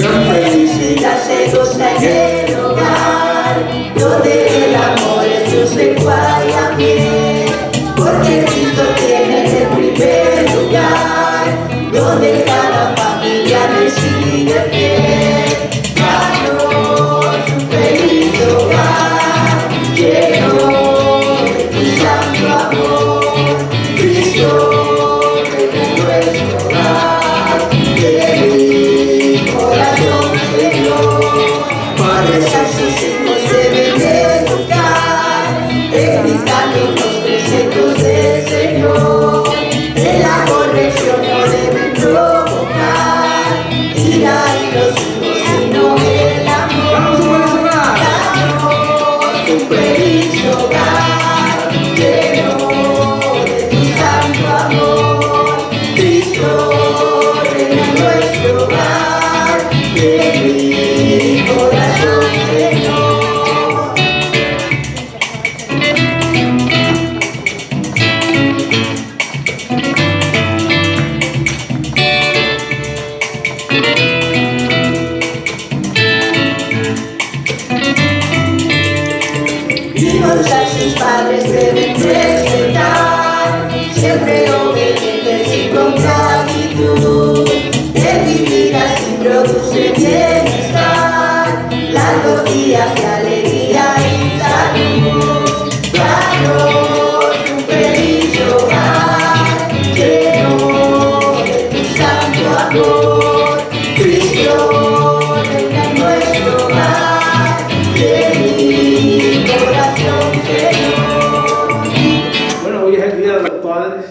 felicidad se goza en el hogar, donde el amor es su lenguaje y amén, porque Cristo tiene el primer lugar, donde cada familia le sigue fiel. Danos un feliz hogar, lleno de tu santo amor, Cristo en nuestro hogar, que mi corazón Señor, padres a sus hijos deben de educar, explicando los preceptos del Señor, en la corrección no deben provocar, ira y los hijos sino el amor. Danos un feliz hogar, lleno de tu santo amor, Cristo reina en nuestro hogar, de mi corazón Señor. Hijos a sus padres deben respetar, siempre obedientes y con gratitud. El vivir así produce bienestar, largos días de alegría y salud. Danos un feliz hogar, lleno de tu santo amor, Cristo reina en nuestro hogar, de mi corazón Señor. Bueno, hoy es el Día de los Padres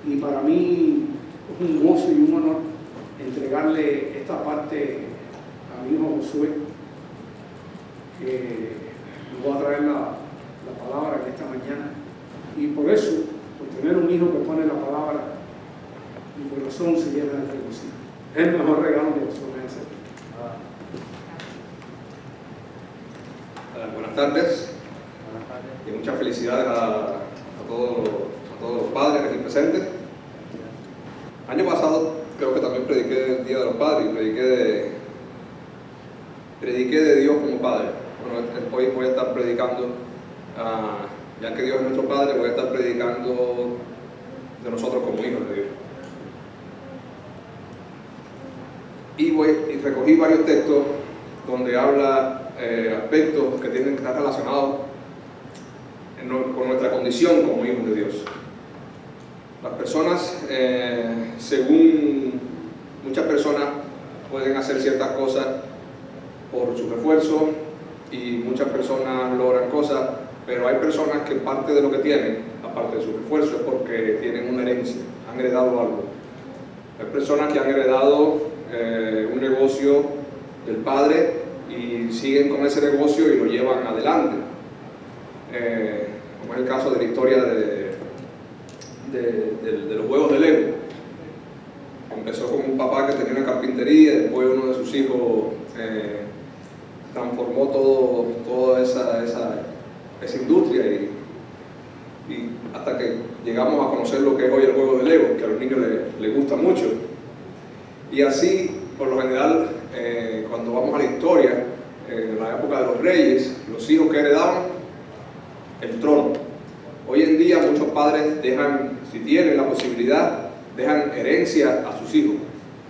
y para mí es un gozo y un honor entregarle esta parte a mi hijo Josué, que nos va a traer la palabra en esta mañana. Y por eso, por tener un hijo que pone la palabra, mi corazón se llena de regocijo. Es el mejor regalo que Dios me hace. Buenas tardes y muchas felicidades a todos los padres aquí presentes. Año pasado creo que también prediqué el Día de los Padres y prediqué de Dios como Padre. Bueno, hoy voy a estar predicando, ya que Dios es nuestro Padre, voy a estar predicando de nosotros como hijos de Dios. Y recogí varios textos donde habla aspectos que tienen que estar relacionados con nuestra condición como hijos de Dios. Las personas, según muchas personas, pueden hacer ciertas cosas por sus esfuerzos y muchas personas logran cosas, pero hay personas que parte de lo que tienen, aparte de sus esfuerzos, es porque tienen una herencia, han heredado algo. Hay personas que han heredado un negocio del padre y siguen con ese negocio y lo llevan adelante, como es el caso de la historia de los juegos de Lego. Empezó con un papá que tenía una carpintería, después uno de sus hijos transformó toda esa industria y hasta que llegamos a conocer lo que es hoy el juego de Lego, que a los niños les gusta mucho. Y así, por lo general, cuando vamos a la historia, en la época de los reyes, los hijos que heredaban el trono. Hoy en día muchos padres dejan, si tienen la posibilidad, dejan herencia a sus hijos.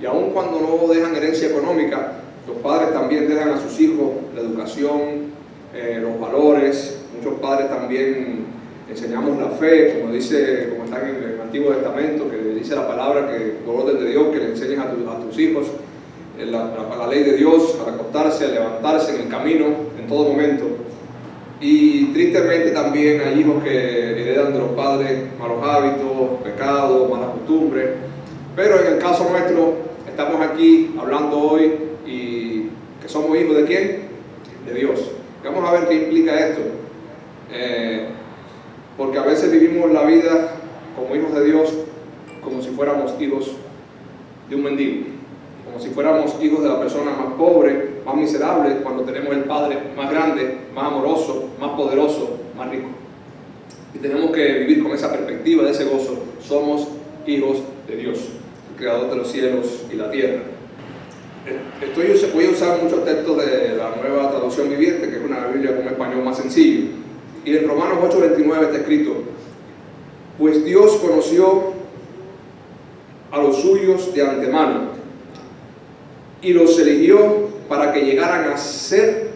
Y aun cuando no dejan herencia económica, los padres también dejan a sus hijos la educación, los valores. Muchos padres también enseñamos la fe, como está en el Antiguo Testamento, que dice la palabra, que por orden de Dios, que le enseñes a tus hijos la ley de Dios, al acostarse, a levantarse en el camino, en todo momento. Y tristemente también hay hijos que heredan de los padres malos hábitos, pecados, malas costumbres. Pero en el caso nuestro, estamos aquí hablando hoy y que somos hijos ¿de quién? De Dios. Vamos a ver qué implica esto. Porque a veces vivimos la vida como hijos de Dios como si fuéramos hijos de un mendigo, como si fuéramos hijos de la persona más pobre, más miserable, cuando tenemos el Padre más grande, más amoroso, más poderoso, más rico. Y tenemos que vivir con esa perspectiva de ese gozo. Somos hijos de Dios, el creador de los cielos y la tierra. Voy a usar muchos textos de la Nueva Traducción Viviente, que es una Biblia con un español más sencillo. Y en Romanos 8:29 está escrito: pues Dios conoció a los suyos de antemano y los eligió para que llegaran a ser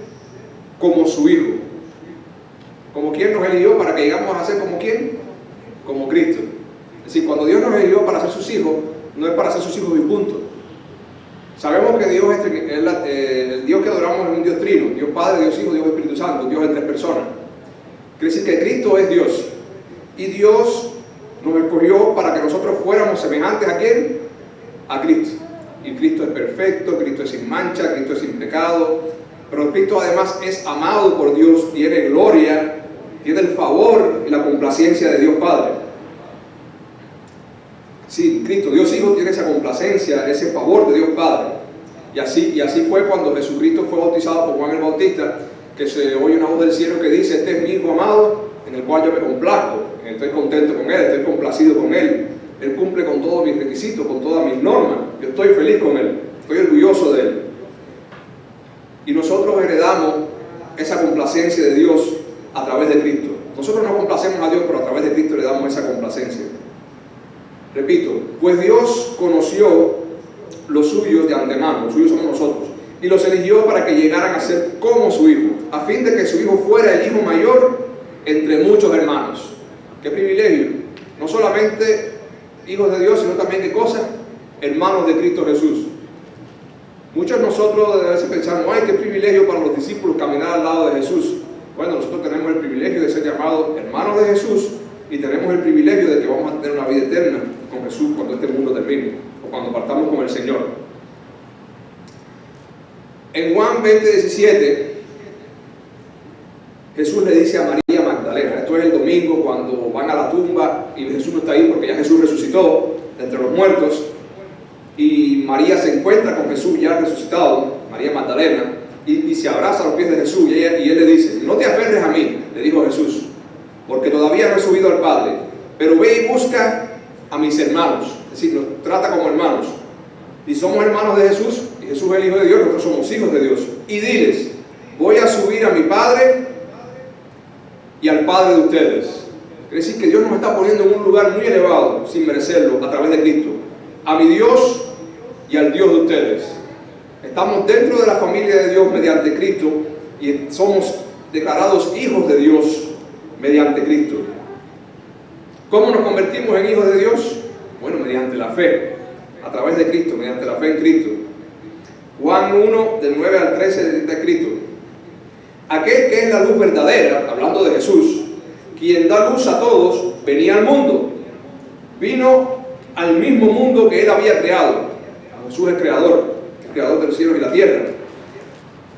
como su Hijo. ¿Como quién nos eligió? Para que llegamos a ser como quién, como Cristo. Es decir, cuando Dios nos eligió para ser sus hijos, no es para ser sus hijos y punto. Sabemos que Dios el Dios que adoramos es un Dios trino: Dios Padre, Dios Hijo, Dios Espíritu Santo, Dios en tres personas. Quiere decir que Cristo es Dios, y Dios nos escogió para que nosotros fuéramos semejantes ¿a quién? A Cristo. Y Cristo es perfecto, Cristo es sin mancha, Cristo es sin pecado, pero Cristo además es amado por Dios, tiene gloria, tiene el favor y la complacencia de Dios Padre. Sí, Cristo, Dios Hijo, tiene esa complacencia, ese favor de Dios Padre. Y así fue cuando Jesucristo fue bautizado por Juan el Bautista, que se oye una voz del cielo que dice: este es mi Hijo amado, en el cual yo me complazco, estoy contento con Él, estoy complacido con Él. Él cumple con todos mis requisitos, con todas mis normas. Yo estoy feliz con Él, estoy orgulloso de Él. Y nosotros heredamos esa complacencia de Dios a través de Cristo. Nosotros no complacemos a Dios, pero a través de Cristo le damos esa complacencia. Repito, pues Dios conoció los suyos de antemano, los suyos somos nosotros, y los eligió para que llegaran a ser como su Hijo, a fin de que su Hijo fuera el Hijo mayor entre muchos hermanos. ¡Qué privilegio! No solamente hijos de Dios, sino también, ¿qué cosa? Hermanos de Cristo Jesús. Muchos de nosotros a veces pensamos: ¡ay, qué privilegio para los discípulos caminar al lado de Jesús! Bueno, nosotros tenemos el privilegio de ser llamados hermanos de Jesús, y tenemos el privilegio de que vamos a tener una vida eterna con Jesús cuando este mundo termine, o cuando partamos con el Señor. En Juan 20:17, Jesús le dice a María Magdalena, esto es el domingo cuando van a la tumba y Jesús no está ahí porque ya Jesús resucitó de entre los muertos, y María se encuentra con Jesús ya resucitado, María Magdalena, y se abraza a los pies de Jesús, y él le dice: no te aferres a mí, le dijo Jesús, porque todavía no he subido al Padre, pero ve y busca a mis hermanos. Es decir, nos trata como hermanos, y somos hermanos de Jesús, y Jesús es el Hijo de Dios, nosotros somos hijos de Dios. Y diles: voy a subir a mi Padre y al Padre de ustedes. Quiere decir que Dios nos está poniendo en un lugar muy elevado, sin merecerlo, a través de Cristo. A mi Dios y al Dios de ustedes. Estamos dentro de la familia de Dios mediante Cristo, y somos declarados hijos de Dios mediante Cristo. ¿Cómo nos convertimos en hijos de Dios? Bueno, mediante la fe, a través de Cristo, mediante la fe en Cristo. Juan 1, del 9 al 13 está escrito: aquel que es la luz verdadera, hablando de Jesús, quien da luz a todos, venía al mundo. Vino al mismo mundo que Él había creado. Jesús es creador, el creador de los cielos y la tierra.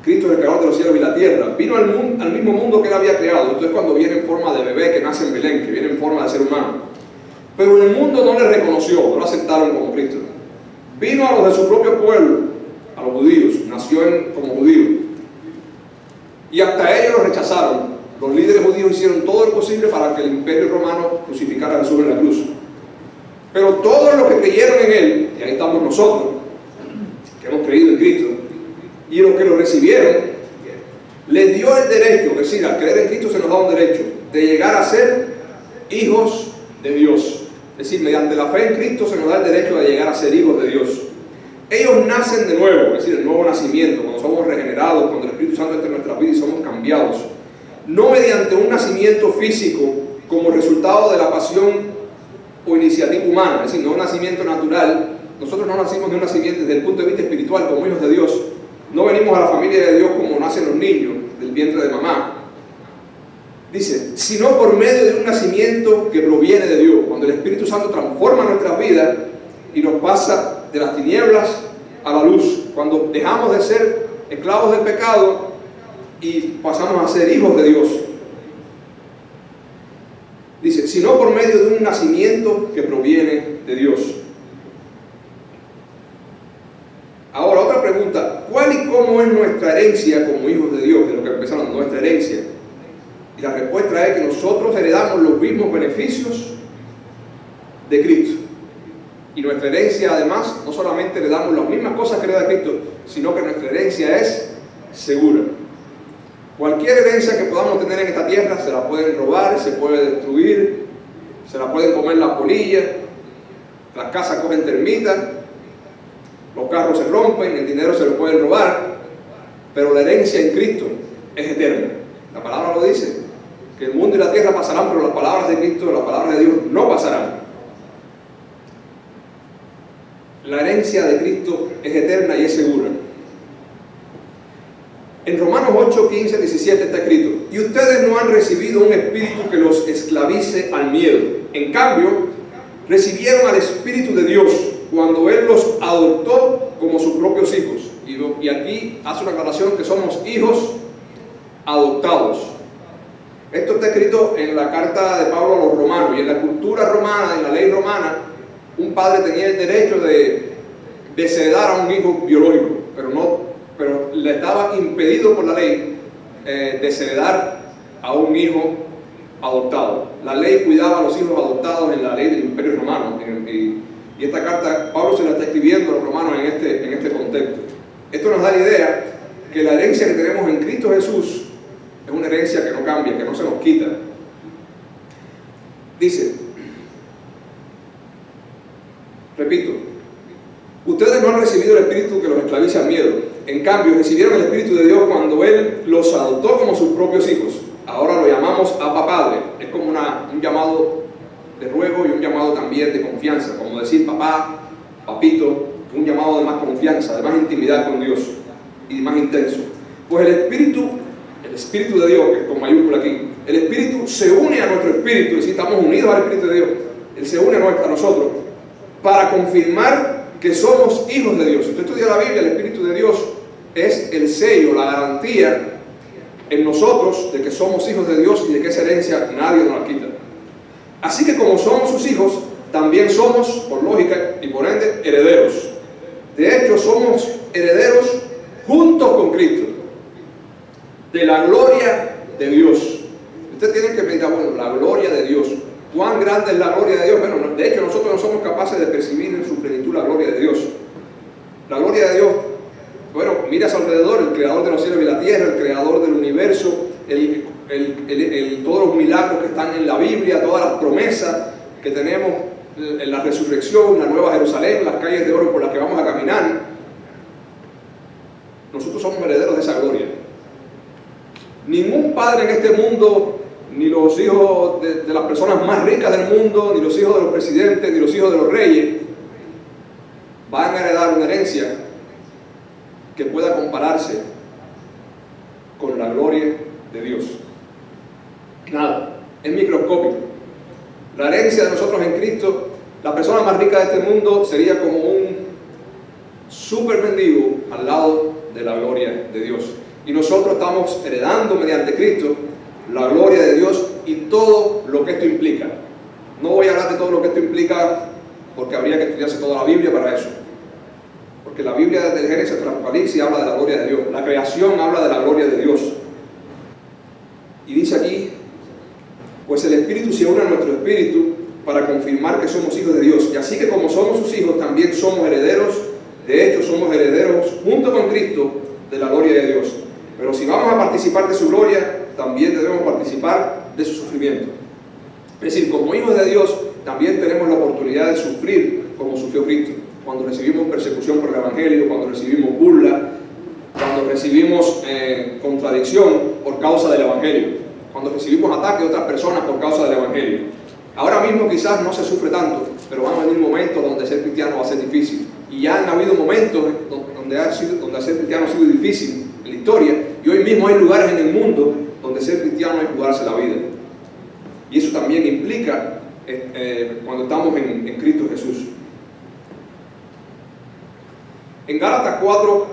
Cristo es el creador de los cielos y la tierra. Vino al mismo mundo que Él había creado. Entonces, cuando viene en forma de bebé que nace en Belén, que viene en forma de ser humano. Pero el mundo no le reconoció, no lo aceptaron como Cristo. Vino a los de su propio pueblo, a los judíos, nació como judío. Y hasta ellos lo rechazaron. Los líderes judíos hicieron todo lo posible para que el imperio romano crucificara a Jesús en la cruz. Pero todos los que creyeron en Él, y ahí estamos nosotros, que hemos creído en Cristo, y los que lo recibieron, les dio el derecho, es decir, al creer en Cristo se nos da un derecho, de llegar a ser hijos de Dios. Es decir, mediante la fe en Cristo se nos da el derecho de llegar a ser hijos de Dios. Ellos nacen de nuevo, es decir, el nuevo nacimiento, cuando somos regenerados, cuando el Espíritu Santo entra en nuestras vidas y somos cambiados. No mediante un nacimiento físico como resultado de la pasión o iniciativa humana, es decir, no un nacimiento natural. Nosotros no nacimos de un nacimiento desde el punto de vista espiritual como hijos de Dios. No venimos a la familia de Dios como nacen los niños del vientre de mamá. Dice, sino por medio de un nacimiento que proviene de Dios, cuando el Espíritu Santo transforma nuestras vidas y nos pasa de las tinieblas a la luz, cuando dejamos de ser esclavos del pecado y pasamos a ser hijos de Dios. Dice, sino por medio de un nacimiento que proviene de Dios. Ahora, otra pregunta, ¿cuál y cómo es nuestra herencia como hijos de Dios? De lo que empezamos, nuestra herencia. Y la respuesta es que nosotros heredamos los mismos beneficios de Cristo. Y nuestra herencia, además, no solamente le damos las mismas cosas que le da Cristo, sino que nuestra herencia es segura. Cualquier herencia que podamos tener en esta tierra se la pueden robar, se puede destruir, se la pueden comer las polillas, las casas cogen termitas, los carros se rompen, el dinero se lo pueden robar, pero la herencia en Cristo es eterna. La palabra lo dice, que el mundo y la tierra pasarán, pero las palabras de Cristo, las palabras de Dios no pasarán. La herencia de Cristo es eterna y es segura. En Romanos 8, 15, 17 está escrito: y ustedes no han recibido un espíritu que los esclavice al miedo. En cambio, recibieron al Espíritu de Dios cuando Él los adoptó como sus propios hijos. Y aquí hace una aclaración que somos hijos adoptados. Esto está escrito en la carta de Pablo a los romanos, y en la cultura romana, en la ley romana, un padre tenía el derecho de desheredar a un hijo biológico, pero le estaba impedido por la ley desheredar a un hijo adoptado. La ley cuidaba a los hijos adoptados en la ley del Imperio Romano, y esta carta Pablo se la está escribiendo a los romanos en este contexto. Esto nos da la idea que la herencia que tenemos en Cristo Jesús es una herencia que no cambia, que no se nos quita. Dice, repito, ustedes no han recibido el espíritu que los esclaviza al miedo. En cambio, recibieron el Espíritu de Dios cuando Él los adoptó como sus propios hijos. Ahora lo llamamos Abba Padre. Es como un llamado de ruego y un llamado también de confianza, como decir papá, papito, un llamado de más confianza, de más intimidad con Dios y más intenso. Pues el Espíritu de Dios, que es con mayúscula aquí, el Espíritu se une a nuestro espíritu, es decir, estamos unidos al Espíritu de Dios. Él se une a nosotros para confirmar que somos hijos de Dios. Si usted estudia la Biblia, el Espíritu de Dios es el sello, la garantía en nosotros de que somos hijos de Dios y de que esa herencia nadie nos la quita. Así que como somos sus hijos, también somos, por lógica y por ende, herederos. De hecho, somos herederos juntos con Cristo, de la gloria de Dios. Usted tiene que pensar, bueno, la gloria de Dios. ¿Cuán grande es la gloria de Dios? Bueno, de hecho, nosotros no somos capaces de percibir en su plenitud la gloria de Dios. La gloria de Dios, bueno, mira a su alrededor, el creador de los cielos y la tierra, el creador del universo, todos los milagros que están en la Biblia, todas las promesas que tenemos en la resurrección, la nueva Jerusalén, las calles de oro por las que vamos a caminar. Nosotros somos herederos de esa gloria. Ningún padre en este mundo, ni los hijos de las personas más ricas del mundo, ni los hijos de los presidentes, ni los hijos de los reyes, van a heredar una herencia que pueda compararse con la gloria de Dios. Nada, es microscópico. La herencia de nosotros en Cristo, la persona más rica de este mundo sería como un super mendigo al lado de la gloria de Dios. Y nosotros estamos heredando mediante Cristo la gloria de Dios y todo lo que esto implica. No voy a hablar de todo lo que esto implica porque habría que estudiarse toda la Biblia para eso. Porque la Biblia desde el Génesis hasta el Apocalipsis habla de la gloria de Dios. La creación habla de la gloria de Dios. Y dice aquí, pues el Espíritu se une a nuestro espíritu para confirmar que somos hijos de Dios. Y así que como somos sus hijos, también somos herederos. De hecho, somos herederos junto con Cristo de la gloria de Dios. Pero si vamos a participar de su gloria, también debemos participar de su sufrimiento. Es decir, como hijos de Dios, también tenemos la oportunidad de sufrir como sufrió Cristo. Cuando recibimos persecución por el Evangelio, cuando recibimos burla, cuando recibimos contradicción por causa del Evangelio, cuando recibimos ataque de otras personas por causa del Evangelio. Ahora mismo quizás no se sufre tanto, pero van a venir momentos donde ser cristiano va a ser difícil. Y ya han habido momentos donde ser cristiano ha sido difícil en la historia, y hoy mismo hay lugares en el mundo donde ser cristiano es jugarse la vida. Y eso también implica cuando estamos en Cristo Jesús. En Gálatas 4,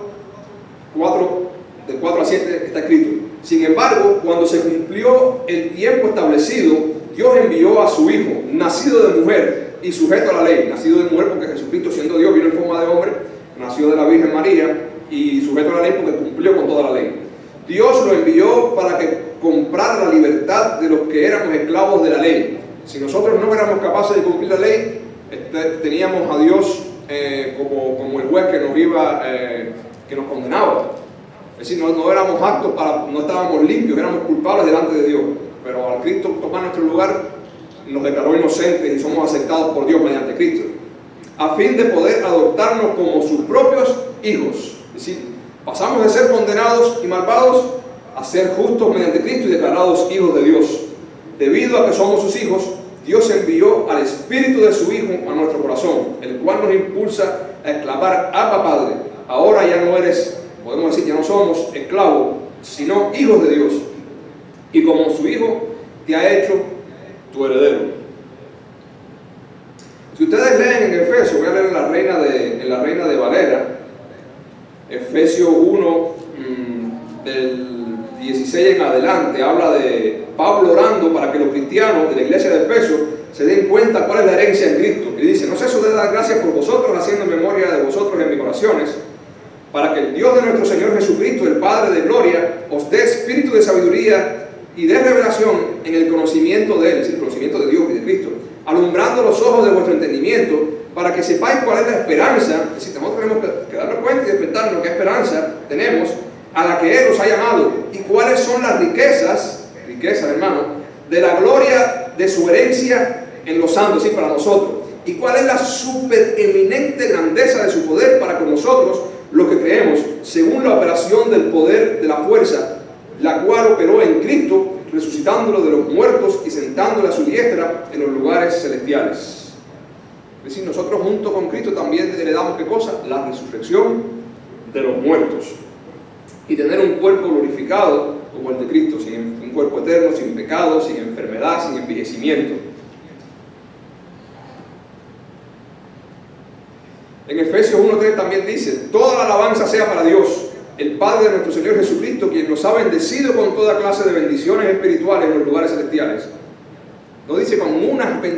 de 4 a 7 está escrito: sin embargo, cuando se cumplió el tiempo establecido, Dios envió a su Hijo, nacido de mujer y sujeto a la ley. Nacido de mujer porque Jesucristo, siendo Dios, vino en forma de hombre, nació de la Virgen María y sujeto a la ley porque cumplió con toda la ley. Dios lo envió para que comprara la libertad de los que éramos esclavos de la ley. Si nosotros no éramos capaces de cumplir la ley, teníamos a Dios como el juez que nos iba, que nos condenaba. Es decir, no éramos aptos no estábamos limpios, éramos culpables delante de Dios. Pero al Cristo tomar nuestro lugar, nos declaró inocentes y somos aceptados por Dios mediante Cristo, a fin de poder adoptarnos como sus propios hijos. Es decir, pasamos de ser condenados y malvados a ser justos mediante Cristo y declarados hijos de Dios. Debido a que somos sus hijos, Dios envió al Espíritu de su Hijo a nuestro corazón, el cual nos impulsa a exclamar: Abba, Padre. Ahora ya no eres, podemos decir, ya no somos esclavos, sino hijos de Dios. Y como su Hijo, te ha hecho tu heredero. Si ustedes leen en Efesios, voy a leer en la Reina de Valera, Efesios 1, del 16 en adelante, habla de Pablo orando para que los cristianos de la iglesia de Efesios se den cuenta cuál es la herencia en Cristo. Y dice: no ceso de dar gracias por vosotros, haciendo memoria de vosotros en mis oraciones, para que el Dios de nuestro Señor Jesucristo, el Padre de gloria, os dé espíritu de sabiduría y de revelación en el conocimiento de Él, es decir, el conocimiento de Dios y de Cristo, alumbrando los ojos de vuestro entendimiento, para que sepáis cuál es la esperanza. Es decir, nosotros tenemos que darnos cuenta y despertarnos qué esperanza tenemos, a la que Él os ha llamado, y cuáles son las riquezas, hermano, de la gloria de su herencia en los santos, es decir, para nosotros, y cuál es la supereminente grandeza de su poder para con nosotros, los que creemos, según la operación del poder de la fuerza, la cual operó en Cristo, resucitándolo de los muertos y sentándolo a su diestra en los lugares celestiales. Es decir, nosotros junto con Cristo también le damos ¿qué cosa? La resurrección de los muertos. Y tener un cuerpo glorificado como el de Cristo, un cuerpo eterno, sin pecado, sin enfermedad, sin envejecimiento. En Efesios 1:3 también dice: toda la alabanza sea para Dios, el Padre de nuestro Señor Jesucristo, quien nos ha bendecido con toda clase de bendiciones espirituales en los lugares celestiales. No dice con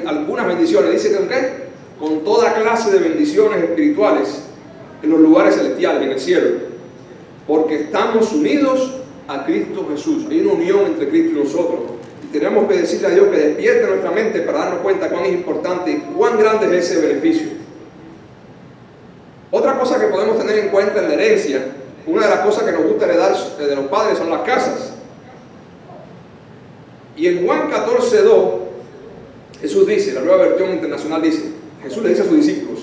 algunas bendiciones, dice con ¿qué? Con toda clase de bendiciones espirituales en los lugares celestiales, en el cielo, porque estamos unidos a Cristo Jesús. Hay una unión entre Cristo y nosotros, y tenemos que decirle a Dios que despierte nuestra mente para darnos cuenta cuán es importante y cuán grande es ese beneficio. Otra cosa que podemos tener en cuenta en la herencia, una de las cosas que nos gusta heredar de los padres son las casas. Y en Juan 14:2, Jesús dice, la Nueva Versión Internacional dice, Jesús le dice a sus discípulos: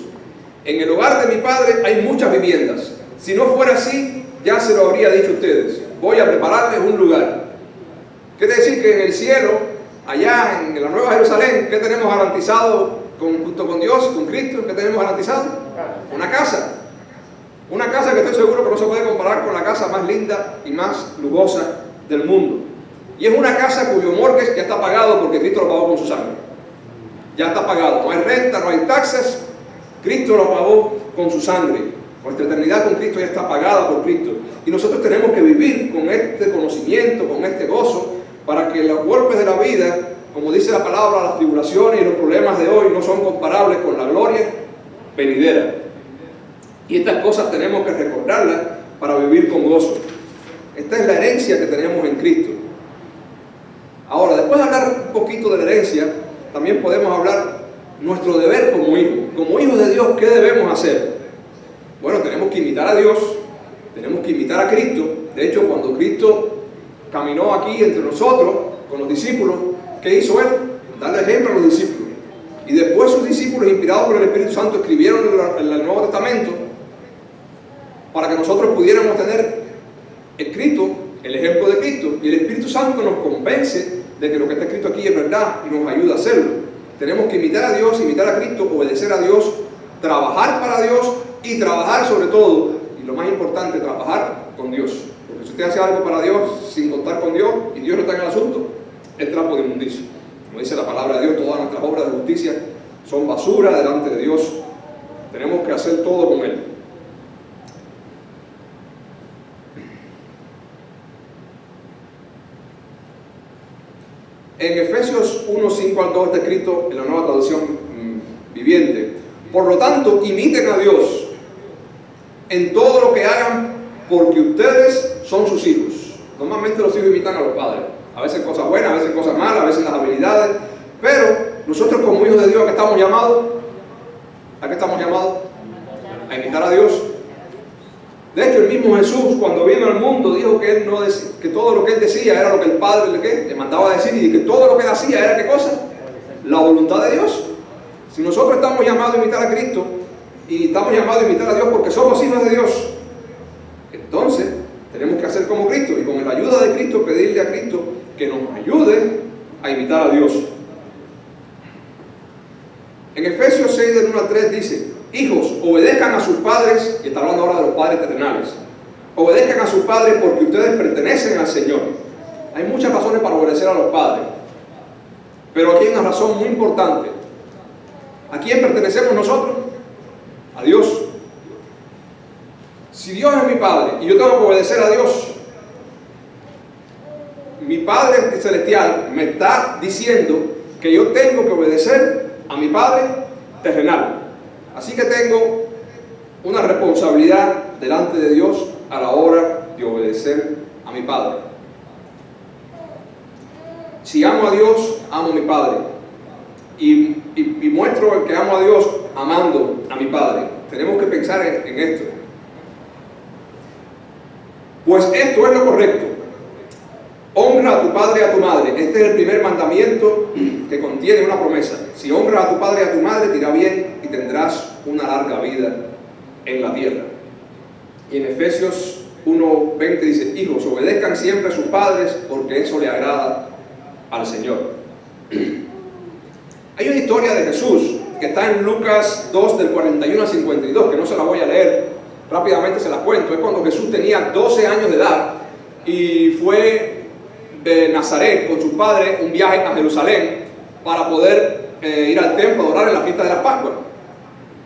en el hogar de mi Padre hay muchas viviendas. Si no fuera así, ya se lo habría dicho a ustedes. Voy a prepararles un lugar. Quiere decir que en el cielo, allá en la Nueva Jerusalén, ¿qué tenemos garantizado junto con Dios, con Cristo? ¿Qué tenemos garantizado? Una casa. Una casa que estoy seguro que no se puede comparar con la casa más linda y más lujosa del mundo. Y es una casa cuyo mortgage ya está pagado porque Cristo lo pagó con su sangre. Ya está pagado. No hay renta, no hay taxes. Cristo lo pagó con su sangre. Nuestra eternidad con Cristo ya está pagada por Cristo. Y nosotros tenemos que vivir con este conocimiento, con este gozo, para que los golpes de la vida, como dice la palabra, las tribulaciones y los problemas de hoy no son comparables con la gloria venidera. Y estas cosas tenemos que recordarlas para vivir con gozo. Esta es la herencia que tenemos en Cristo. Ahora, después de hablar un poquito de la herencia, también podemos hablar nuestro deber como hijos. Como hijos de Dios, ¿qué debemos hacer? Bueno, tenemos que imitar a Dios, tenemos que imitar a Cristo. De hecho, cuando Cristo caminó aquí entre nosotros, con los discípulos, ¿qué hizo Él? Darle ejemplo a los discípulos. Y después sus discípulos, inspirados por el Espíritu Santo, escribieron el Nuevo Testamento para que nosotros pudiéramos tener escrito el ejemplo de Cristo. Y el Espíritu Santo nos convence de que lo que está escrito aquí es verdad y nos ayuda a hacerlo. Tenemos que imitar a Dios, imitar a Cristo, obedecer a Dios, trabajar para Dios y trabajar sobre todo, y lo más importante, trabajar con Dios. Porque si usted hace algo para Dios sin contar con Dios y Dios no está en el asunto, es trapo de inmundicia. Como dice la palabra de Dios, todas nuestras obras de justicia son basura delante de Dios. Tenemos que hacer todo con Él. En Efesios 1:5-2 está escrito en la Nueva Traducción Viviente: por lo tanto, imiten a Dios en todo lo que hagan, porque ustedes son sus hijos. Normalmente los hijos imitan a los padres. A veces cosas buenas, a veces cosas malas, a veces las habilidades. Pero nosotros como hijos de Dios, que estamos llamados ¿A qué estamos llamados? A imitar a Dios. De hecho, el mismo Jesús, cuando vino al mundo, dijo que, él no decía, que todo lo que él decía era lo que el Padre le mandaba a decir, y que todo lo que él hacía era ¿qué cosa? La voluntad de Dios. Si nosotros estamos llamados a imitar a Cristo, y estamos llamados a imitar a Dios porque somos hijos de Dios, entonces tenemos que hacer como Cristo, y con la ayuda de Cristo pedirle a Cristo que nos ayude a imitar a Dios. En Efesios 6, del 1 al 3 dice: hijos, obedezcan a sus padres, y está hablando ahora de los padres terrenales. Obedezcan a sus padres porque ustedes pertenecen al Señor. Hay muchas razones para obedecer a los padres, pero aquí hay una razón muy importante. ¿A quién pertenecemos nosotros? A Dios. Si Dios es mi Padre y yo tengo que obedecer a Dios, mi Padre Celestial me está diciendo que yo tengo que obedecer a mi Padre terrenal. Así que tengo una responsabilidad delante de Dios a la hora de obedecer a mi Padre. Si amo a Dios, amo a mi Padre. Y muestro que amo a Dios amando a mi Padre. Tenemos que pensar en esto. Pues esto es lo correcto. Honra a tu padre y a tu madre. Este es el primer mandamiento que contiene una promesa. Si honras a tu padre y a tu madre, te irá bien y tendrás una larga vida en la tierra. Y en Efesios 1:20 dice: hijos, obedezcan siempre a sus padres porque eso le agrada al Señor. Hay una historia de Jesús que está en Lucas 2 del 41 al 52, que no se la voy a leer, rápidamente se la cuento. Es cuando Jesús tenía 12 años de edad y fue de Nazaret con sus padres un viaje a Jerusalén para poder ir al templo a adorar en la fiesta de la Pascua.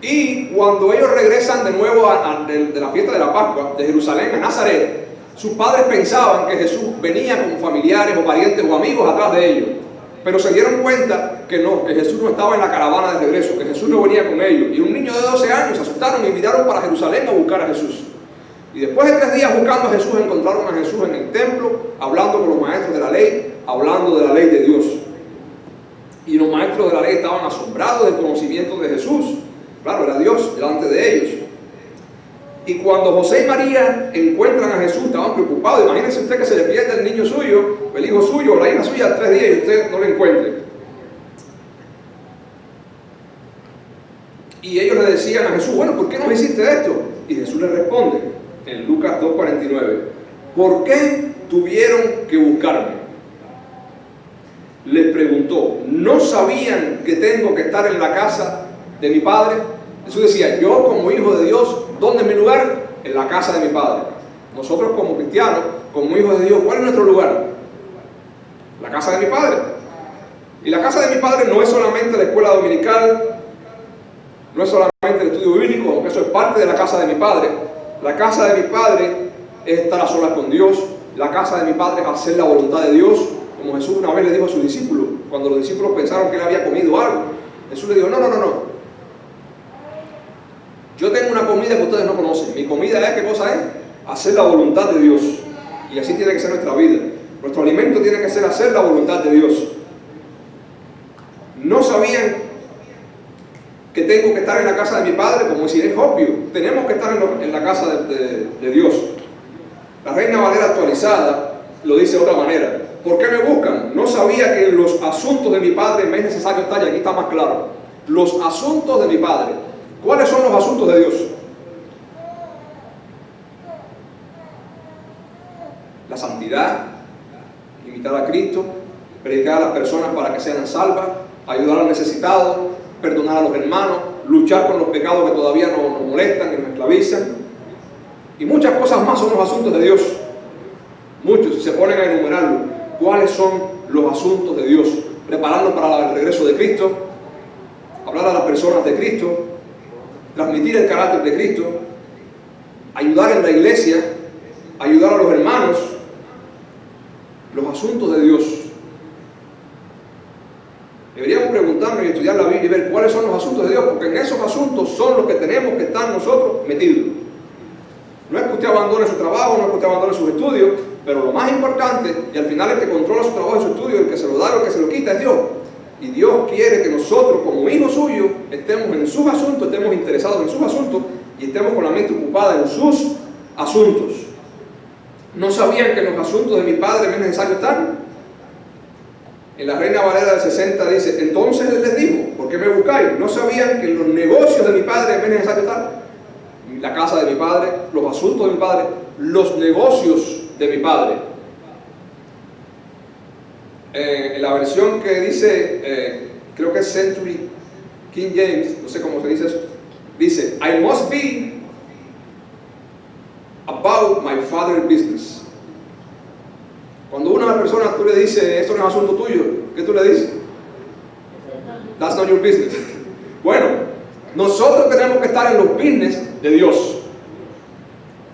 Y cuando ellos regresan de nuevo de la fiesta de la Pascua, de Jerusalén a Nazaret, sus padres pensaban que Jesús venía con familiares o parientes o amigos atrás de ellos, pero se dieron cuenta que no, que Jesús no estaba en la caravana de regreso, que Jesús no venía con ellos. Y un niño de 12 años se asustaron y miraron para Jerusalén a buscar a Jesús. Y después de 3 días buscando a Jesús, encontraron a Jesús en el templo, hablando con los maestros de la ley, hablando de la ley de Dios. Y los maestros de la ley estaban asombrados del conocimiento de Jesús. Claro, era Dios delante de ellos. Y cuando José y María encuentran a Jesús, estaban preocupados. Imagínense usted que se le pierde el niño suyo, el hijo suyo o la hija suya 3 días y usted no lo encuentre. Y ellos le decían a Jesús: bueno, ¿por qué nos hiciste esto? Y Jesús les responde en Lucas 2:49: ¿por qué tuvieron que buscarme? Les preguntó: ¿no sabían que tengo que estar en la casa de mi Padre? Jesús decía: yo como hijo de Dios, ¿dónde es mi lugar? En la casa de mi Padre. Nosotros como cristianos, como hijos de Dios, ¿cuál es nuestro lugar? La casa de mi Padre. Y la casa de mi Padre no es solamente la escuela dominical, no es solamente el estudio bíblico, aunque eso es parte de la casa de mi Padre. La casa de mi Padre es estar a solas con Dios. La casa de mi Padre es hacer la voluntad de Dios, como Jesús una vez le dijo a sus discípulos, cuando los discípulos pensaron que él había comido algo. Jesús le dijo: no. Yo tengo una comida que ustedes no conocen. Mi comida es, ¿qué cosa es? Hacer la voluntad de Dios. Y así tiene que ser nuestra vida. Nuestro alimento tiene que ser hacer la voluntad de Dios. No sabían que tengo que estar en la casa de mi Padre, como decir, es obvio. Tenemos que estar en la casa de Dios. La Reina Valera actualizada lo dice de otra manera: ¿por qué me buscan? No sabía que en los asuntos de mi Padre me es necesario estar, y aquí está más claro. Los asuntos de mi Padre. ¿Cuáles son los asuntos de Dios? La santidad, imitar a Cristo, predicar a las personas para que sean salvas, ayudar al necesitado, perdonar a los hermanos, luchar con los pecados que todavía nos molestan, que nos esclavizan. Y muchas cosas más son los asuntos de Dios. Muchos, si se ponen a enumerarlo. ¿Cuáles son los asuntos de Dios? Prepararnos para el regreso de Cristo, hablar a las personas de Cristo, transmitir el carácter de Cristo, ayudar en la iglesia, ayudar a los hermanos. Los asuntos de Dios. Deberíamos preguntarnos y estudiar la Biblia y ver cuáles son los asuntos de Dios, porque en esos asuntos son los que tenemos que estar nosotros metidos. No es que usted abandone su trabajo, no es que usted abandone sus estudios, pero lo más importante, y al final el que controla su trabajo y su estudio, el que se lo da o el que se lo quita, es Dios. Y Dios quiere que nosotros, como hijos suyos, estemos en sus asuntos, estemos interesados en sus asuntos y estemos con la mente ocupada en sus asuntos. ¿No sabían que en los asuntos de mi Padre me es necesario estar? En la Reina Valera del 60 dice, entonces Él les dijo, ¿por qué me buscáis? ¿No sabían que en los negocios de mi Padre me es necesario estar? La casa de mi Padre, los asuntos de mi Padre, los negocios de mi Padre. En la versión que dice, creo que es Century King James, no sé cómo se dice eso, dice, I must be about my father's business. Cuando una persona tú le dices, esto no es asunto tuyo, ¿qué tú le dices? That's not your business. Bueno, nosotros tenemos que estar en los business de Dios.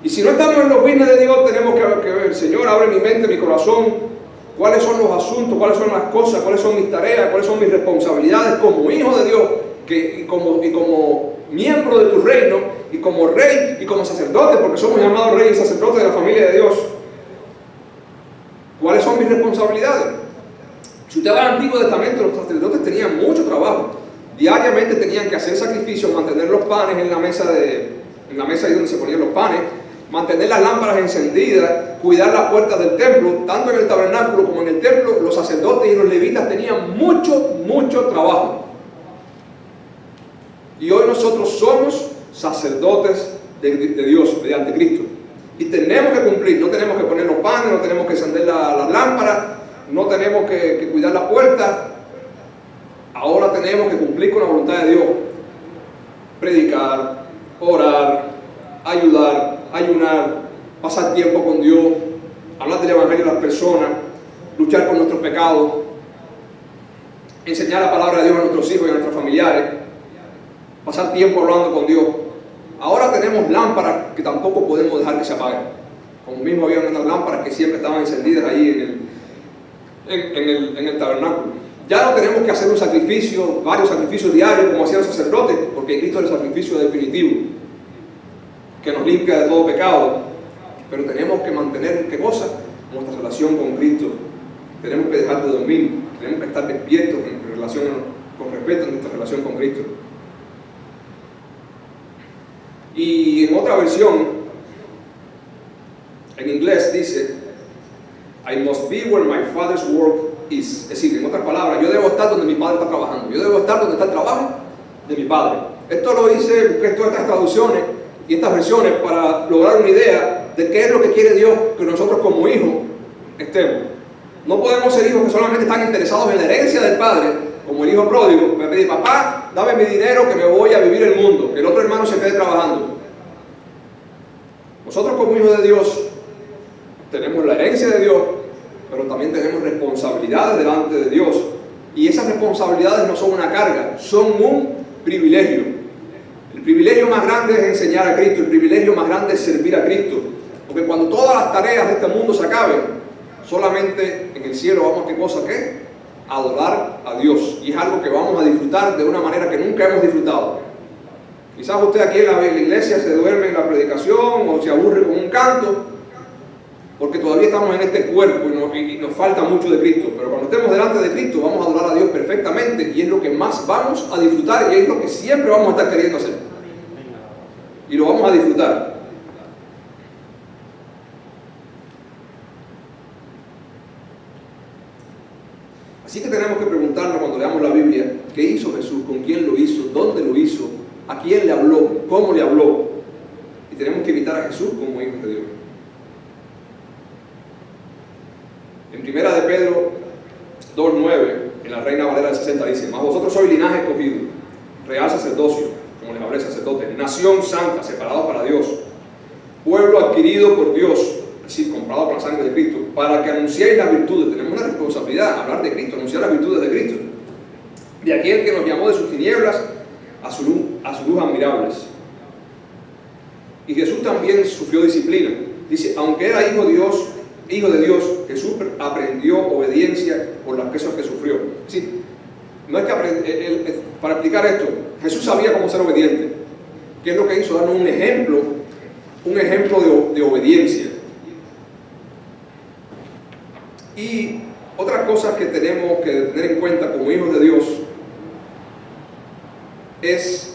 Y si no estamos en los business de Dios, tenemos que ver, Señor, abre mi mente, mi corazón, cuáles son los asuntos, cuáles son las cosas, cuáles son mis tareas, cuáles son mis responsabilidades como hijo de Dios, y como miembro de tu reino, y como rey, y como sacerdote, porque somos llamados reyes y sacerdotes de la familia de Dios. ¿Cuáles son mis responsabilidades? Si usted va al Antiguo Testamento, los sacerdotes tenían mucho trabajo. Diariamente tenían que hacer sacrificios, mantener los panes en la mesa ahí donde se ponían los panes, mantener las lámparas encendidas, cuidar las puertas del templo. Tanto en el tabernáculo como en el templo, los sacerdotes y los levitas tenían mucho trabajo. Y hoy nosotros somos sacerdotes de Dios, mediante Cristo. Y tenemos que cumplir, no tenemos que poner los panes, no tenemos que encender las lámparas, no tenemos que cuidar la puerta. Ahora tenemos que cumplir con la voluntad de Dios. Predicar, orar, ayudar, ayunar, pasar tiempo con Dios, hablar del Evangelio a las personas, luchar con nuestros pecados, enseñar la palabra de Dios a nuestros hijos y a nuestros familiares, pasar tiempo hablando con Dios. Ahora tenemos lámparas que tampoco podemos dejar que se apaguen. Como mismo había unas lámparas que siempre estaban encendidas ahí en el tabernáculo. Ya no tenemos que hacer un sacrificio, varios sacrificios diarios como hacían los sacerdotes, porque Cristo es el sacrificio definitivo, que nos limpia de todo pecado. Pero tenemos que mantener, ¿qué cosa? Nuestra relación con Cristo. Tenemos que dejar de dormir, tenemos que estar despiertos con respecto a nuestra relación con Cristo. Y en otra versión, en inglés dice, I must be where my father's work is. Es decir, en otras palabras, yo debo estar donde mi padre está trabajando. Yo debo estar donde está el trabajo de mi padre. Esto lo hice, busqué todas estas traducciones y estas versiones para lograr una idea de qué es lo que quiere Dios que nosotros como hijos estemos. No podemos ser hijos que solamente están interesados en la herencia del padre, como el hijo pródigo. Me pedí, papá, dame mi dinero que me voy a vivir el mundo, que el otro hermano se quede trabajando. Nosotros como hijos de Dios tenemos la herencia de Dios, pero también tenemos responsabilidades delante de Dios. Y esas responsabilidades no son una carga, son un privilegio. El privilegio más grande es enseñar a Cristo, el privilegio más grande es servir a Cristo. Porque cuando todas las tareas de este mundo se acaben, solamente en el cielo vamos a ¿qué cosa? ¿Qué? Adorar a Dios. Y es algo que vamos a disfrutar de una manera que nunca hemos disfrutado. Quizás usted aquí en la iglesia se duerme en la predicación o se aburre con un canto, porque todavía estamos en este cuerpo y nos falta mucho de Cristo. Pero cuando estemos delante de Cristo vamos a adorar a Dios perfectamente y es lo que más vamos a disfrutar y es lo que siempre vamos a estar queriendo hacer. Y lo vamos a disfrutar. Así que tenemos que preguntarnos cuando leamos la Biblia, ¿qué hizo Jesús? ¿Con quién lo hizo? ¿Dónde lo hizo? ¿A quién le habló? ¿Cómo le habló? Y tenemos que imitar a Jesús como hijos de Dios. En primera de Pedro 2:9, en la Reina Valera del 60 dice, mas vosotros sois linaje escogido, real sacerdocio, como les hablé, sacerdote, nación santa, separada para Dios, pueblo adquirido por Dios, es decir, comprado con la sangre de Cristo, para que anunciéis las virtudes. Tenemos una responsabilidad, hablar de Cristo, anunciar las virtudes de Cristo, de aquel que nos llamó de sus tinieblas a su luz admirables. Y Jesús también sufrió disciplina. Dice, aunque era hijo de Dios, Jesús aprendió obediencia por las cosas que sufrió. Es decir, no es que para explicar esto, Jesús sabía cómo ser obediente. ¿Qué es lo que hizo? Darnos un ejemplo de obediencia. Y otra otras cosas que tenemos que tener en cuenta como hijos de Dios es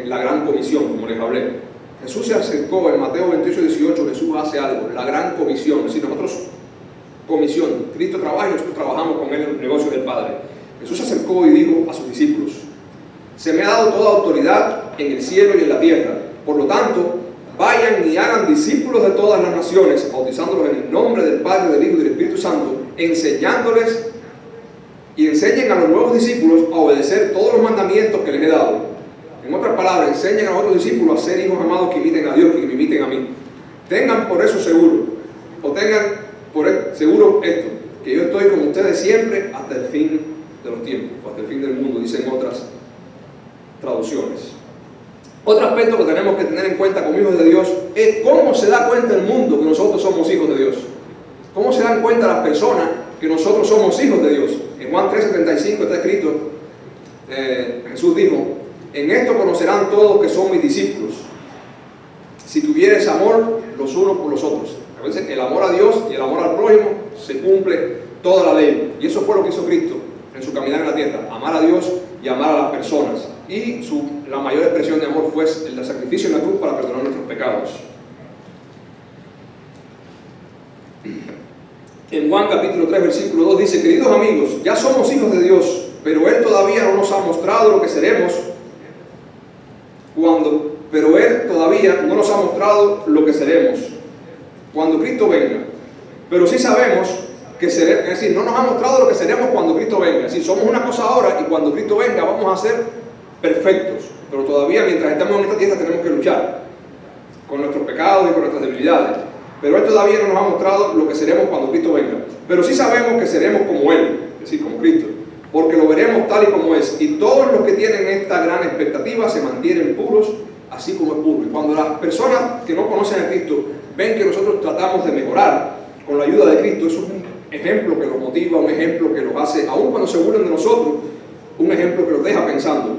la gran comisión, como les hablé. Jesús se acercó en Mateo 28, 18, Jesús hace algo, la gran comisión. Es decir, nosotros, comisión, Cristo trabaja y nosotros trabajamos con Él en el negocio del Padre. Jesús se acercó y dijo a sus discípulos: se me ha dado toda autoridad en el cielo y en la tierra. Por lo tanto, vayan y hagan discípulos de todas las naciones, bautizándolos en el nombre del Padre, del Hijo y del Espíritu Santo, enseñándoles y enseñen a los nuevos discípulos a obedecer todos los mandamientos que les he dado. En otras palabras, enseñen a otros discípulos a ser hijos amados que imiten a Dios, que me imiten a mí. Tengan por eso seguro, o tengan por seguro esto, que yo estoy con ustedes siempre hasta el fin de los tiempos, hasta el fin del mundo, dicen otras traducciones. Otro aspecto que tenemos que tener en cuenta como hijos de Dios es cómo se da cuenta el mundo que nosotros somos hijos de Dios. ¿Cómo se dan cuenta las personas que nosotros somos hijos de Dios? En Juan 13:35 está escrito, Jesús dijo: en esto conocerán todos que son mis discípulos, si tuvieres amor los unos por los otros. A veces el amor a Dios y el amor al prójimo se cumple toda la ley. Y eso fue lo que hizo Cristo en su caminar en la tierra: amar a Dios y amar a las personas. Y la mayor expresión de amor fue el de sacrificio en la cruz para perdonar nuestros pecados. En Juan capítulo 3, versículo 2 dice: queridos amigos, ya somos hijos de Dios, pero Él todavía no nos ha mostrado lo que seremos cuando Cristo venga. Pero sí sabemos que seremos, es decir, no nos ha mostrado lo que seremos cuando Cristo venga. Es decir, somos una cosa ahora y cuando Cristo venga vamos a ser perfectos. Pero todavía mientras estamos en esta tierra tenemos que luchar con nuestros pecados y con nuestras debilidades. Pero Él todavía no nos ha mostrado lo que seremos cuando Cristo venga. Pero sí sabemos que seremos como Él, es decir, como Cristo, porque lo veremos tal y como es. Y todos los que tienen esta gran expectativa se mantienen puros, así como es puro. Y cuando las personas que no conocen a Cristo ven que nosotros tratamos de mejorar con la ayuda de Cristo, eso es un ejemplo que los motiva, un ejemplo que los hace, aun cuando se burlen de nosotros, un ejemplo que los deja pensando.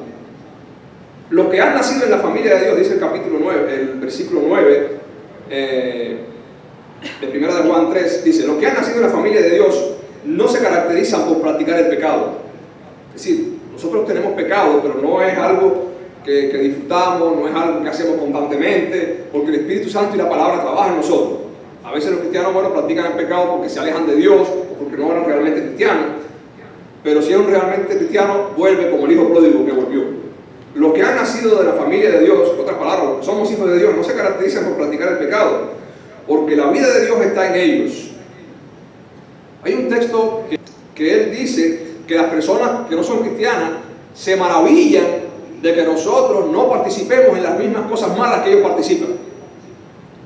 Los que han nacido en la familia de Dios, dice el capítulo 9, el versículo 9, de 1 de Juan 3, dice: los que han nacido en la familia de Dios no se caracterizan por practicar el pecado. Es decir, nosotros tenemos pecado, pero no es algo que disfrutamos, no es algo que hacemos constantemente, porque el Espíritu Santo y la palabra trabajan en nosotros. A veces los cristianos, bueno, practican el pecado porque se alejan de Dios o porque no eran realmente cristianos, pero si es un realmente cristiano, vuelve como el hijo pródigo que volvió. Los que han nacido de la familia de Dios, en otras palabras, los que somos hijos de Dios, no se caracterizan por practicar el pecado, porque la vida de Dios está en ellos. Hay un texto que él dice que las personas que no son cristianas se maravillan de que nosotros no participemos en las mismas cosas malas que ellos participan.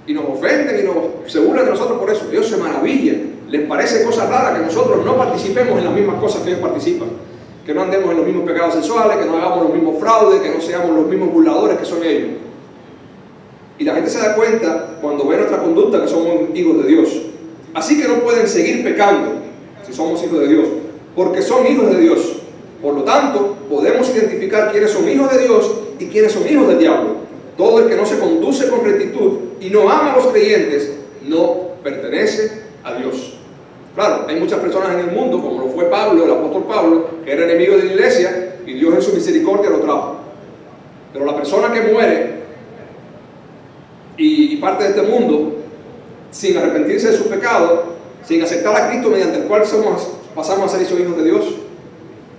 Y nos ofenden y se burlan de nosotros por eso. Ellos se maravillan, les parece cosa rara que nosotros no participemos en las mismas cosas que ellos participan. Que no andemos en los mismos pecados sexuales, que no hagamos los mismos fraudes, que no seamos los mismos burladores que son ellos. Y la gente se da cuenta cuando ve nuestra conducta que somos hijos de Dios. Así que no pueden seguir pecando si somos hijos de Dios, porque son hijos de Dios. Por lo tanto, podemos identificar quiénes son hijos de Dios y quiénes son hijos del diablo. Todo el que no se conduce con rectitud y no ama a los creyentes no pertenece a Dios. Claro, hay muchas personas en el mundo, como lo fue Pablo, el apóstol Pablo, que era enemigo de la iglesia y Dios en su misericordia lo trajo. Pero la persona que muere y parte de este mundo sin arrepentirse de su pecado, sin aceptar a Cristo mediante el cual pasamos a ser hijos de Dios,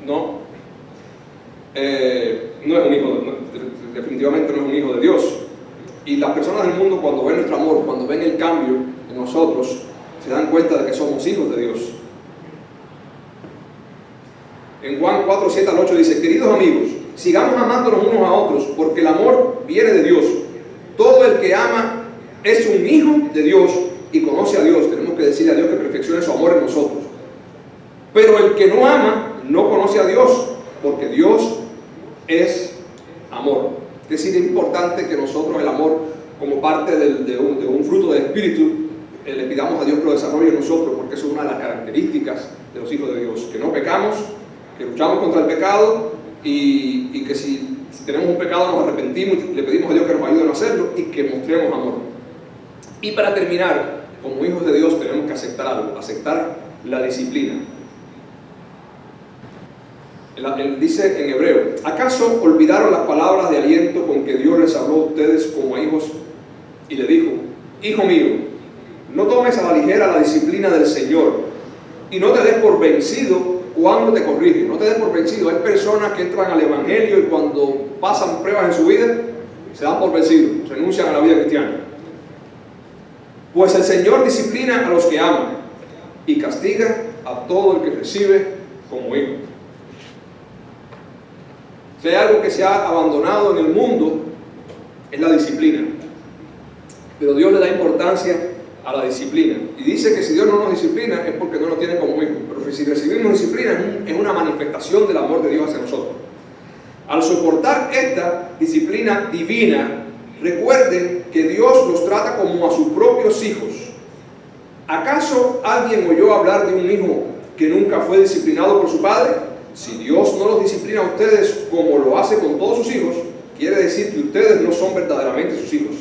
no es un hijo, definitivamente no es un hijo de Dios. Y las personas del mundo, cuando ven nuestro amor, cuando ven el cambio en nosotros, se dan cuenta de que somos hijos de Dios. En Juan 4, 7 al 8 dice: queridos amigos, sigamos amándonos unos a otros, porque el amor viene de Dios. Todo el que ama es un hijo de Dios y conoce a Dios. Tenemos que decirle a Dios que perfeccione su amor en nosotros. Pero el que no ama no conoce a Dios, porque Dios es amor. Es decir, es importante que nosotros el amor, como parte de un fruto del Espíritu, le pidamos a Dios que lo desarrolle en nosotros, porque eso es una de las características de los hijos de Dios, que no pecamos, que luchamos contra el pecado y que si tenemos un pecado nos arrepentimos y le pedimos a Dios que nos ayude a no hacerlo y que mostremos amor. Y para terminar, como hijos de Dios tenemos que aceptar algo, aceptar la disciplina. Él dice en hebreo: ¿acaso olvidaron las palabras de aliento con que Dios les habló a ustedes como a hijos? Y le dijo: hijo mío, no tomes a la ligera la disciplina del Señor y no te des por vencido cuando te corrige. No te des por vencido. Hay personas que entran al Evangelio y cuando pasan pruebas en su vida se dan por vencidos, renuncian a la vida cristiana. Pues el Señor disciplina a los que aman y castiga a todo el que recibe como hijo. Si hay algo que se ha abandonado en el mundo, es la disciplina. Pero Dios le da importancia a la disciplina. Y dice que si Dios no nos disciplina es porque no nos tiene como hijos. Pero si recibimos disciplina es una manifestación del amor de Dios hacia nosotros. Al soportar esta disciplina divina, recuerden que Dios los trata como a sus propios hijos. ¿Acaso alguien oyó hablar de un hijo que nunca fue disciplinado por su padre? Si Dios no los disciplina a ustedes como lo hace con todos sus hijos, quiere decir que ustedes no son verdaderamente sus hijos,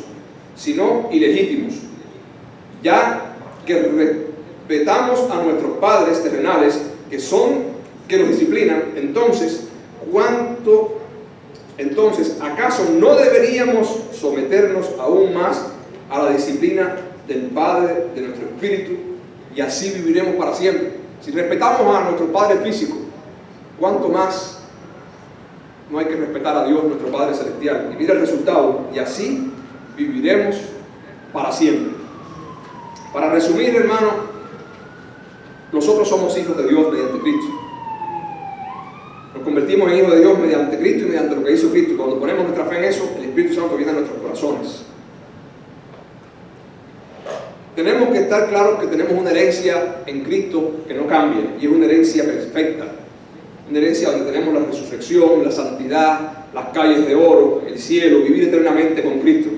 sino ilegítimos. Ya que respetamos a nuestros padres terrenales que nos disciplinan, entonces ¿acaso no deberíamos someternos aún más a la disciplina del Padre de nuestro espíritu y así viviremos para siempre? Si respetamos a nuestro Padre físico, ¿cuánto más no hay que respetar a Dios, nuestro Padre celestial? Y mira el resultado, y así viviremos para siempre. Para resumir, hermano, nosotros somos hijos de Dios mediante Cristo. Nos convertimos en hijos de Dios mediante Cristo y mediante lo que hizo Cristo. Cuando ponemos nuestra fe en eso, el Espíritu Santo viene a nuestros corazones. Tenemos que estar claros que tenemos una herencia en Cristo que no cambia, y es una herencia perfecta. Una herencia donde tenemos la resurrección, la santidad, las calles de oro, el cielo, vivir eternamente con Cristo.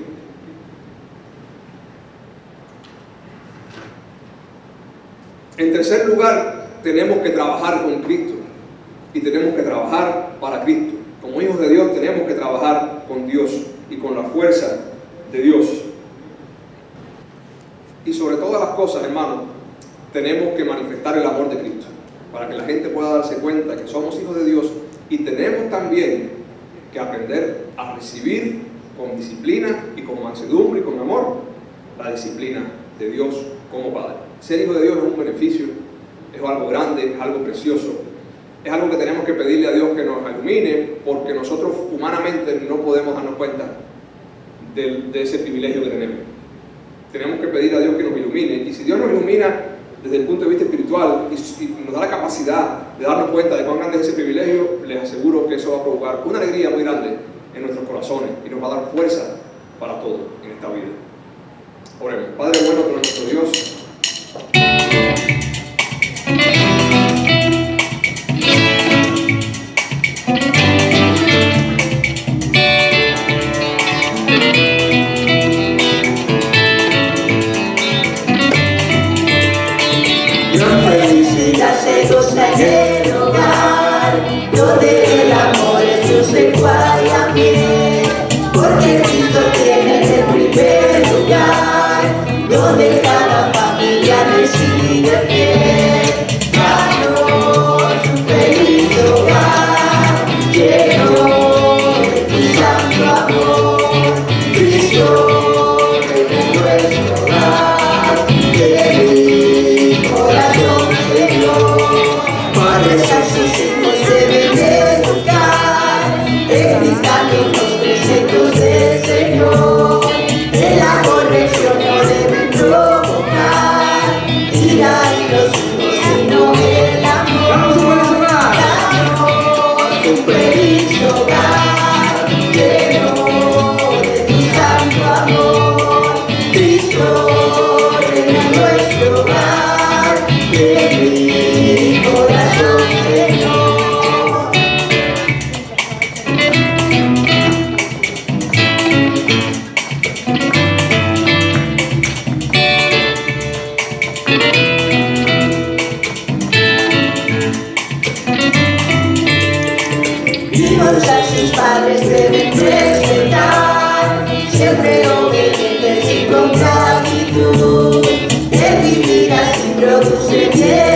En tercer lugar, tenemos que trabajar con Cristo y tenemos que trabajar para Cristo. Como hijos de Dios tenemos que trabajar con Dios y con la fuerza de Dios. Y sobre todas las cosas, hermanos, tenemos que manifestar el amor de Cristo para que la gente pueda darse cuenta que somos hijos de Dios, y tenemos también que aprender a recibir con disciplina y con mansedumbre y con amor la disciplina de Dios como Padre. Ser hijo de Dios es un beneficio, es algo grande, es algo precioso, es algo que tenemos que pedirle a Dios que nos ilumine, porque nosotros humanamente no podemos darnos cuenta de ese privilegio que tenemos. Tenemos que pedir a Dios que nos ilumine, y si Dios nos ilumina desde el punto de vista espiritual y nos da la capacidad de darnos cuenta de cuán grande es ese privilegio, les aseguro que eso va a provocar una alegría muy grande en nuestros corazones y nos va a dar fuerza para todo en esta vida. Oremos. Padre bueno, que nuestro Dios, se goza en el hogar, donde el amor es su lenguaje y amén, porque Cristo tiene el primer lugar, donde cada familia recibe fiel. Danos un feliz hogar, lleno de tu santo amor, Cristo en nuestro hogar, que mi corazón padres a sus hijos deben de educar, explicando los preceptos del Señor. En la corrección no deben provocar ira en los hijos, sino el amor. Danos un feliz hogar, lleno de tu santo amor, Cristo reina en nuestro hogar, de mi corazón, Señor. Hijos a sus padres deben respetar, siempre obedientes y con gratitud. El vivir así produce bien.